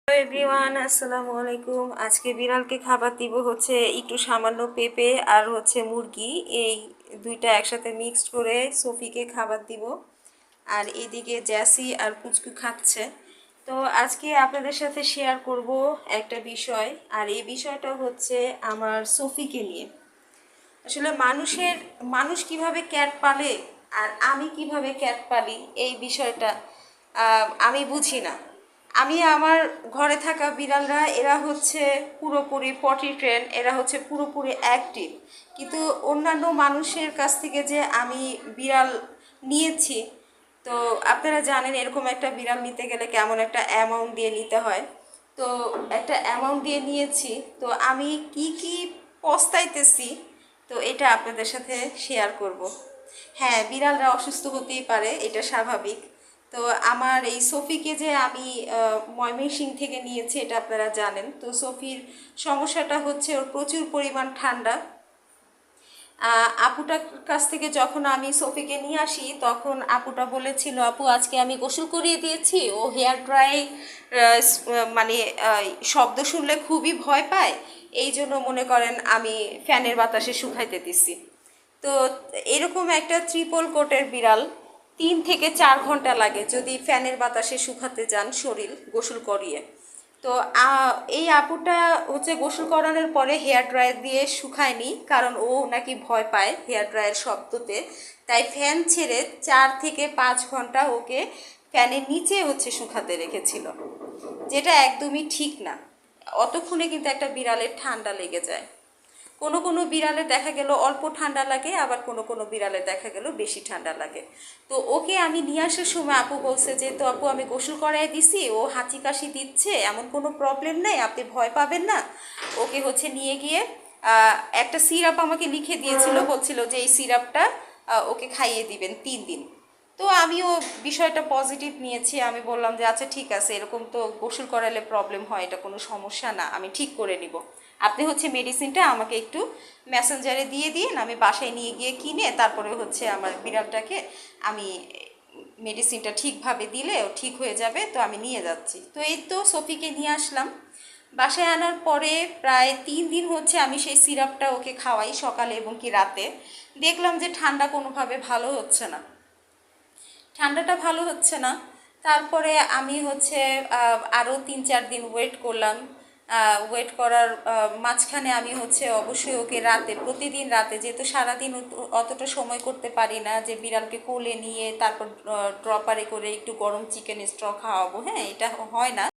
Hello everyone, আসসালামু আলাইকুম। আজকে বিড়ালকে খাবার দিব হচ্ছে একটু সামান্য পেঁপে আর হচ্ছে মুরগি, এই দুইটা একসাথে মিক্সড করে সফিকে খাবার দিব। আর এদিকে জ্যাসি আর পুচকু খাচ্ছে। তো আজকে আপনাদের সাথে শেয়ার করব একটা বিষয়, আর এই বিষয়টা হচ্ছে আমার সফিকে নিয়ে। আসলে মানুষ কিভাবে ক্যাট পালে আর আমি কিভাবে ক্যাট পালি, এই বিষয়টা আমি বুঝি না। আমি আমার ঘরে থাকা বিড়ালরা এরা হচ্ছে পুরোপুরি পটি ট্রেন, এরা হচ্ছে পুরোপুরি অ্যাক্টিভ, কিন্তু অন্যান্য মানুষের কাছ থেকে যে আমি বিড়াল নিয়েছি, তো আপনারা জানেন এরকম একটা বিড়াল নিতে গেলে কেমন একটা অ্যামাউন্ট দিয়ে নিতে হয়। তো একটা অ্যামাউন্ট দিয়ে নিয়েছি, তো আমি কি কি পস্তাইতেছি, তো এটা আপনাদের সাথে শেয়ার করব। হ্যাঁ, বিড়ালরা অসুস্থ হতেই পারে, এটা স্বাভাবিক। তো আমার এই সফিকে যে আমি ময়মনসিংহ থেকে নিয়েছি, এটা আপনারা জানেন। তো সফির সমস্যাটা হচ্ছে ওর প্রচুর পরিমাণ ঠান্ডা। আপুটার কাছ থেকে যখন আমি সফিকে নিয়ে আসি, তখন আপুটা বলেছিল, আপু আজকে আমি গোসল করিয়ে দিয়েছি, ও হেয়ার ড্রাই মানে শব্দ শুনলে খুবই ভয় পায়, এই জন্য মনে করেন আমি ফ্যানের বাতাসে শুকাইতে দিছি। তো এরকম একটা ট্রিপল কোটের বিড়াল 3 থেকে 4 ঘন্টা লাগে যদি ফ্যানের বাতাসে শুকাতে যান শরীর গোসল করিয়ে। তো এই আপুটা হচ্ছে গোসল করানোর পরে হেয়ার ড্রায়ার দিয়ে শুকায়নি, কারণ ও নাকি ভয় পায় হেয়ার ড্রায়ার শব্দতে। তাই ফ্যান ছেড়ে 4 থেকে 5 ঘন্টা ওকে ফ্যানের নিচে হচ্ছে শুকাতে রেখেছিল, যেটা একদমই ঠিক না। অতক্ষণে কিন্তু একটা বিড়ালের ঠান্ডা লেগে যায়। কোনো কোনো বিড়ালে দেখা গেল অল্প ঠান্ডা লাগে, আবার কোনো কোনো বিড়ালে দেখা গেল বেশি ঠান্ডা লাগে। তো ওকে আমি নিয়ে আসার সময় আপু বলছে যে, তো আপু আমি গোসল করাই দিছি, ও হাঁচি কাশি দিচ্ছে, এমন কোনো প্রবলেম নেই, আপনি ভয় পাবেন না। ওকে হচ্ছে নিয়ে গিয়ে একটা সিরাপ আমাকে লিখে দিয়েছিল, বলছিল যে এই সিরাপটা ওকে খাইয়ে দিবেন 3 দিন। তো আমিও বিষয়টা পজিটিভ নিয়েছি, আমি বললাম যে আচ্ছা ঠিক আছে, এরকম তো গোসল করালে প্রবলেম হয়, এটা কোনো সমস্যা না, আমি ঠিক করে নিব। আপনি হচ্ছে মেডিসিনটা আমাকে একটু মেসেঞ্জারে দিয়ে দিন, আমি বাসায় নিয়ে গিয়ে কিনে তারপরে হচ্ছে আমার বিড়ালটাকে আমি মেডিসিনটা ঠিকভাবে দিলে ও ঠিক হয়ে যাবে। তো আমি নিয়ে যাচ্ছি। তো এই তো সফিকে নিয়ে আসলাম। বাসায় আনার পরে প্রায় 3 দিন হচ্ছে আমি সেই সিরাপটা ওকে খাওয়াই, সকালে এবং কি রাতে। দেখলাম যে ঠান্ডা কোনোভাবে ভালো হচ্ছে না, ঠান্ডাটা ভালো হচ্ছে না। তারপরে আমি হচ্ছে আরও 3-4 দিন ওয়েট করলাম। ওয়েট করার মাঝখানে আমি হচ্ছে অবশ্যই ওকে রাতে, প্রতিদিন রাতে, যেহেতু সারাদিন অতটা সময় করতে পারি না যে বিড়ালকে কোলে নিয়ে তারপর ড্রপারে করে একটু গরম চিকেন স্ট্র খাওয়াবো, হ্যাঁ এটা হয় না।